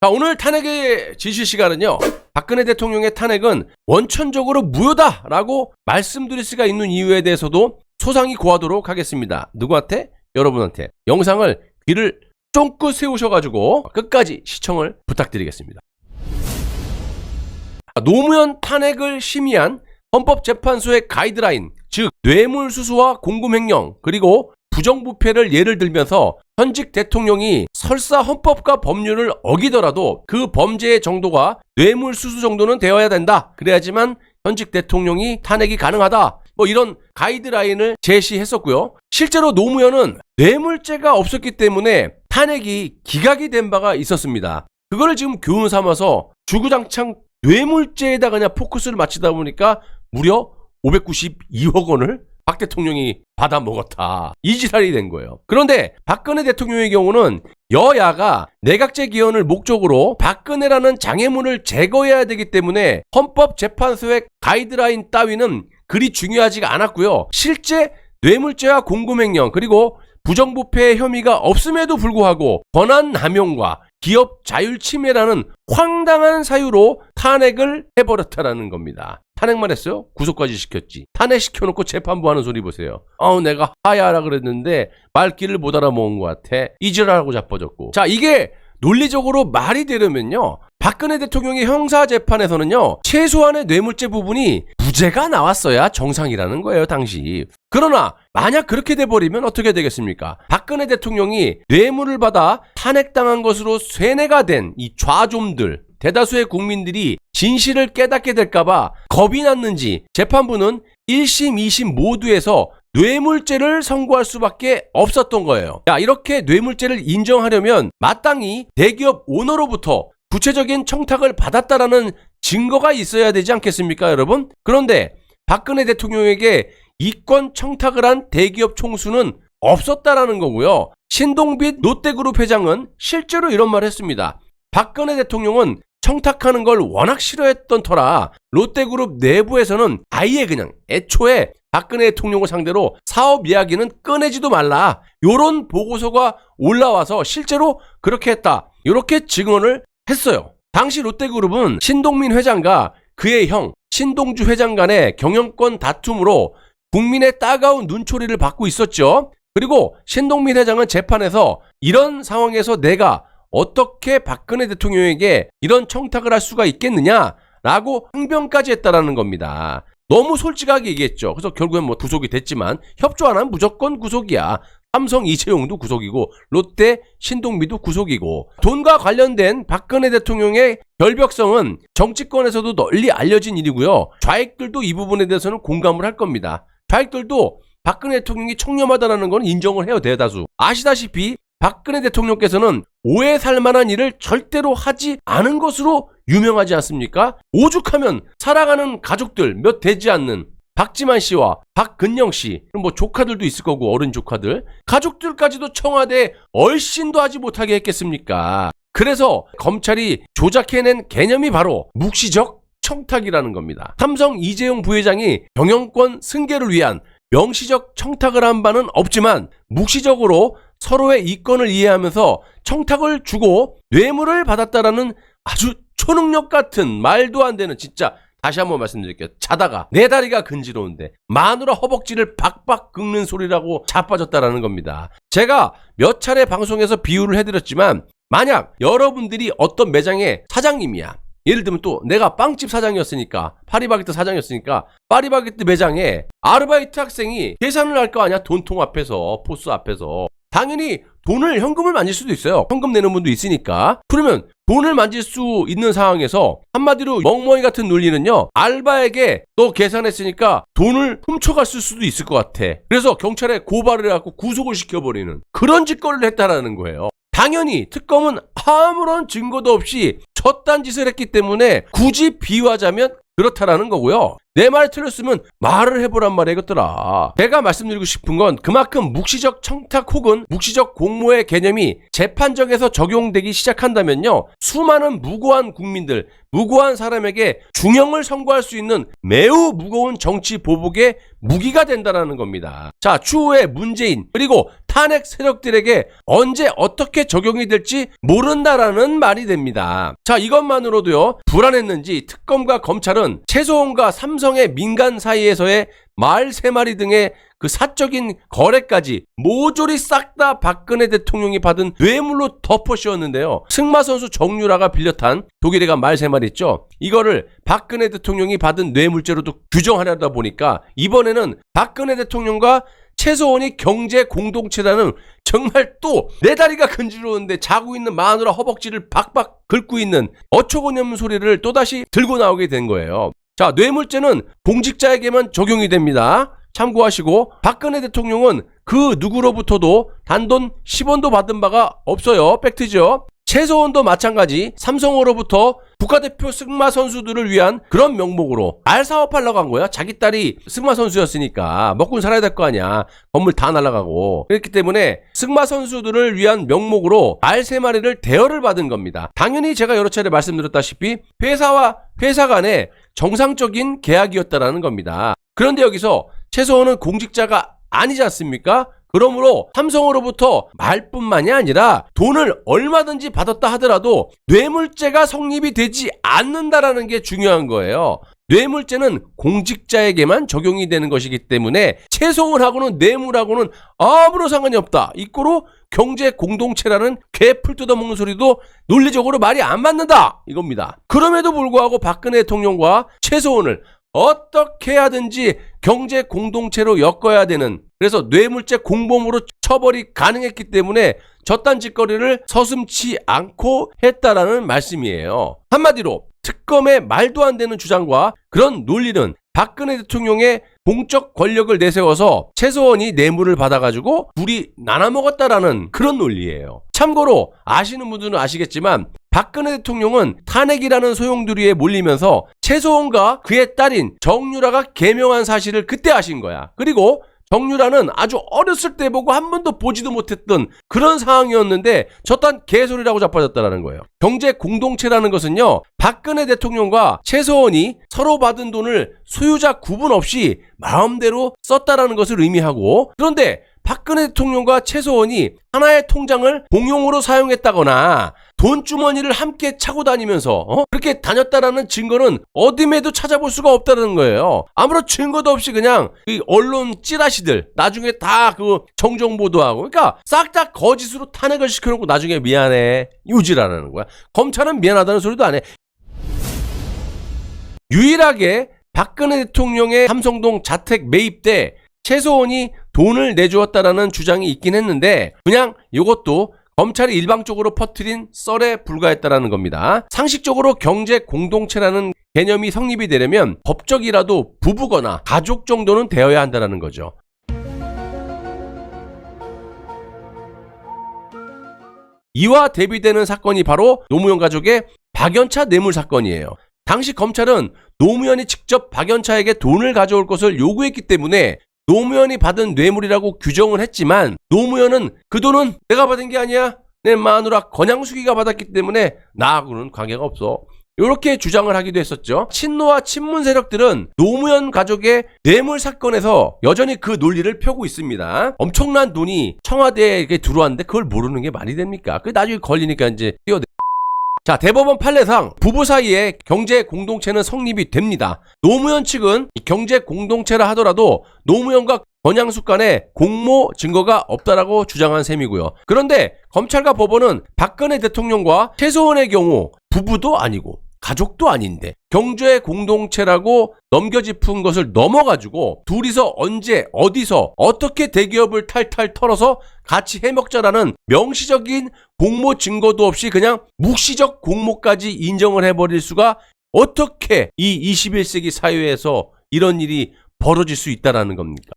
자, 오늘 탄핵의 진실 시간은요, 박근혜 대통령의 탄핵은 원천적으로 무효다라고 말씀드릴 수가 있는 이유에 대해서도 소상히 고하도록 하겠습니다. 누구한테? 여러분한테. 영상을 귀를 쫑긋 세우셔가지고 끝까지 시청을 부탁드리겠습니다. 노무현 탄핵을 심의한 헌법재판소의 가이드라인, 즉 뇌물수수와 공금횡령 그리고 부정부패를 예를 들면서 현직 대통령이 설사 헌법과 법률을 어기더라도 그 범죄의 정도가 뇌물수수 정도는 되어야 된다. 그래야지만 현직 대통령이 탄핵이 가능하다. 뭐 이런 가이드라인을 제시했었고요. 실제로 노무현은 뇌물죄가 없었기 때문에 탄핵이 기각이 된 바가 있었습니다. 그거를 지금 교훈 삼아서 주구장창 뇌물죄에다 그냥 포커스를 맞추다 보니까 무려 592억 원을 박 대통령이 받아 먹었다. 이 지랄이 된 거예요. 그런데 박근혜 대통령의 경우는 여야가 내각제 기원을 목적으로 박근혜라는 장애물을 제거해야 되기 때문에 헌법재판소의 가이드라인 따위는 그리 중요하지가 않았고요. 실제 뇌물죄와 공금횡령 그리고 부정부패의 혐의가 없음에도 불구하고 권한남용과 기업 자율 침해라는 황당한 사유로 탄핵을 해버렸다라는 겁니다. 탄핵만 했어요? 구속까지 시켰지. 탄핵시켜놓고 재판부 하는 소리 보세요. 내가 하야하라 그랬는데 말귀를 못 알아먹은 것 같아. 잊으라고 자빠졌고. 자, 이게 논리적으로 말이 되려면요, 박근혜 대통령의 형사재판에서는요, 최소한의 뇌물죄 부분이 무죄가 나왔어야 정상이라는 거예요, 당시. 그러나 만약 그렇게 돼버리면 어떻게 되겠습니까? 박근혜 대통령이 뇌물을 받아 탄핵당한 것으로 쇠뇌가 된 이 좌좀들, 대다수의 국민들이 진실을 깨닫게 될까봐 겁이 났는지 재판부는 1심, 2심 모두에서 뇌물죄를 선고할 수밖에 없었던 거예요. 자, 이렇게 뇌물죄를 인정하려면 마땅히 대기업 오너로부터 구체적인 청탁을 받았다라는 증거가 있어야 되지 않겠습니까, 여러분? 그런데 박근혜 대통령에게 이권 청탁을 한 대기업 총수는 없었다라는 거고요. 신동빛 롯데그룹 회장은 실제로 이런 말을 했습니다. 박근혜 대통령은 청탁하는 걸 워낙 싫어했던 터라 롯데그룹 내부에서는 아예 그냥 애초에 박근혜 대통령을 상대로 사업 이야기는 꺼내지도 말라. 요런 보고서가 올라와서 실제로 그렇게 했다. 이렇게 증언을 했어요. 당시 롯데그룹은 신동민 회장과 그의 형 신동주 회장 간의 경영권 다툼으로 국민의 따가운 눈초리를 받고 있었죠. 그리고 신동민 회장은 재판에서 이런 상황에서 내가 어떻게 박근혜 대통령에게 이런 청탁을 할 수가 있겠느냐라고 항변까지 했다라는 겁니다. 너무 솔직하게 얘기했죠. 그래서 결국엔 뭐 구속이 됐지만 협조 안 하면 무조건 구속이야. 삼성 이재용도 구속이고 롯데 신동미도 구속이고 돈과 관련된 박근혜 대통령의 결벽성은 정치권에서도 널리 알려진 일이고요. 좌익들도 이 부분에 대해서는 공감을 할 겁니다. 좌익들도 박근혜 대통령이 청렴하다는 건 인정을 해요. 대다수. 아시다시피 박근혜 대통령께서는 오해 살 만한 일을 절대로 하지 않은 것으로 유명하지 않습니까? 오죽하면 살아가는 가족들 몇 되지 않는 박지만 씨와 박근영 씨, 뭐 조카들도 있을 거고 어른 조카들, 가족들까지도 청와대에 얼씬도 하지 못하게 했겠습니까? 그래서 검찰이 조작해낸 개념이 바로 묵시적 청탁이라는 겁니다. 삼성 이재용 부회장이 경영권 승계를 위한 명시적 청탁을 한 바는 없지만 묵시적으로 서로의 이권을 이해하면서 청탁을 주고 뇌물을 받았다라는 아주 초능력 같은 말도 안 되는, 진짜 다시 한번 말씀드릴게요. 자다가 내 다리가 근지러운데 마누라 허벅지를 박박 긁는 소리라고 자빠졌다라는 겁니다. 제가 몇 차례 방송에서 비유를 해드렸지만 만약 여러분들이 어떤 매장의 사장님이야. 예를 들면 또 내가 빵집 사장이었으니까, 파리바게뜨 사장이었으니까 파리바게뜨 매장에 아르바이트 학생이 계산을 할 거 아니야. 돈통 앞에서, 포스 앞에서. 당연히 돈을, 현금을 만질 수도 있어요. 현금 내는 분도 있으니까. 그러면 돈을 만질 수 있는 상황에서 한마디로 멍멍이 같은 논리는요, 알바에게 너 계산했으니까 돈을 훔쳐갔을 수도 있을 것 같아. 그래서 경찰에 고발을 해갖고 구속을 시켜버리는 그런 짓거리를 했다라는 거예요. 당연히 특검은 아무런 증거도 없이 저딴 짓을 했기 때문에 굳이 비유하자면 그렇다라는 거고요. 내 말 틀렸으면 말을 해보란 말이야, 이것들아. 제가 말씀드리고 싶은 건 그만큼 묵시적 청탁 혹은 묵시적 공모의 개념이 재판정에서 적용되기 시작한다면요, 수많은 무고한 국민들, 무고한 사람에게 중형을 선고할 수 있는 매우 무거운 정치 보복의 무기가 된다는 겁니다. 자, 추후에 문재인 그리고 탄핵 세력들에게 언제 어떻게 적용이 될지 모른다라는 말이 됩니다. 자, 이것만으로도요, 불안했는지 특검과 검찰은 최소원과 삼성의 민간 사이에서의 말 3마리 등의 그 사적인 거래까지 모조리 싹 다 박근혜 대통령이 받은 뇌물로 덮어씌웠는데요. 승마 선수 정유라가 빌려탄 독일에가 말 3마리 있죠. 이거를 박근혜 대통령이 받은 뇌물죄로도 규정하려다 보니까 이번에는 박근혜 대통령과 최소원이 경제 공동체라는, 정말 또 내 다리가 근지러운데 자고 있는 마누라 허벅지를 박박 긁고 있는 어처구니없는 소리를 또다시 들고 나오게 된 거예요. 자, 뇌물죄는 공직자에게만 적용이 됩니다. 참고하시고, 박근혜 대통령은 그 누구로부터도 단돈 10원도 받은 바가 없어요. 팩트죠. 최소원도 마찬가지 삼성으로부터 국가대표 승마 선수들을 위한 그런 명목으로 말 사업하려고 한 거야. 자기 딸이 승마 선수였으니까 먹고 살아야 될 거 아니야. 건물 다 날아가고. 그렇기 때문에 승마 선수들을 위한 명목으로 말 3마리를 대여를 받은 겁니다. 당연히 제가 여러 차례 말씀드렸다시피 회사와 회사 간의 정상적인 계약이었다라는 겁니다. 그런데 여기서 최소원은 공직자가 아니지 않습니까? 그러므로 삼성으로부터 말뿐만이 아니라 돈을 얼마든지 받았다 하더라도 뇌물죄가 성립이 되지 않는다라는 게 중요한 거예요. 뇌물죄는 공직자에게만 적용이 되는 것이기 때문에 최소원하고는 뇌물하고는 아무런 상관이 없다. 이꼬로 경제 공동체라는 개풀 뜯어먹는 소리도 논리적으로 말이 안 맞는다. 이겁니다. 그럼에도 불구하고 박근혜 대통령과 최소원을 어떻게 하든지 경제 공동체로 엮어야 되는, 그래서 뇌물죄 공범으로 처벌이 가능했기 때문에 저딴 짓거리를 서슴지 않고 했다라는 말씀이에요. 한마디로 특검의 말도 안 되는 주장과 그런 논리는 박근혜 대통령의 공적 권력을 내세워서 최소원이 뇌물을 받아가지고 둘이 나눠 먹었다라는 그런 논리예요. 참고로 아시는 분들은 아시겠지만 박근혜 대통령은 탄핵이라는 소용돌이에 몰리면서 최소원과 그의 딸인 정유라가 개명한 사실을 그때 아신 거야. 그리고 정유라는 아주 어렸을 때 보고 한 번도 보지도 못했던 그런 상황이었는데 저딴 개소리라고 자빠졌다는 거예요. 경제 공동체라는 것은요, 박근혜 대통령과 최소원이 서로 받은 돈을 소유자 구분 없이 마음대로 썼다라는 것을 의미하고, 그런데 박근혜 대통령과 최소원이 하나의 통장을 공용으로 사용했다거나 돈주머니를 함께 차고 다니면서 그렇게 다녔다라는 증거는 어dim에도 찾아볼 수가 없다는 거예요. 아무런 증거도 없이 그냥 이 언론 찌라시들 나중에 다 그 정정 보도하고, 그러니까 싹 다 거짓으로 탄핵을 시켜놓고 나중에 미안해 유지라는 거야. 검찰은 미안하다는 소리도 안 해. 유일하게 박근혜 대통령의 삼성동 자택 매입 때 최소원이 돈을 내주었다라는 주장이 있긴 했는데 그냥 이것도 검찰이 일방적으로 퍼뜨린 썰에 불과했다라는 겁니다. 상식적으로 경제 공동체라는 개념이 성립이 되려면 법적이라도 부부거나 가족 정도는 되어야 한다는 거죠. 이와 대비되는 사건이 바로 노무현 가족의 박연차 뇌물 사건이에요. 당시 검찰은 노무현이 직접 박연차에게 돈을 가져올 것을 요구했기 때문에 노무현이 받은 뇌물이라고 규정을 했지만 노무현은 그 돈은 내가 받은 게 아니야. 내 마누라 권양숙이가 받았기 때문에 나하고는 관계가 없어. 이렇게 주장을 하기도 했었죠. 친노와 친문 세력들은 노무현 가족의 뇌물 사건에서 여전히 그 논리를 펴고 있습니다. 엄청난 돈이 청와대에 들어왔는데 그걸 모르는 게 말이 됩니까? 그 나중에 걸리니까 이제 뛰어내. 자, 대법원 판례상 부부 사이에 경제 공동체는 성립이 됩니다. 노무현 측은 경제 공동체라 하더라도 노무현과 권양숙 간에 공모 증거가 없다라고 주장한 셈이고요. 그런데 검찰과 법원은 박근혜 대통령과 최소원의 경우 부부도 아니고 가족도 아닌데 경제 공동체라고 넘겨짚은 것을 넘어가지고 둘이서 언제 어디서 어떻게 대기업을 탈탈 털어서 같이 해먹자라는 명시적인 공모 증거도 없이 그냥 묵시적 공모까지 인정을 해버릴 수가, 어떻게 이 21세기 사회에서 이런 일이 벌어질 수 있다라는 겁니까?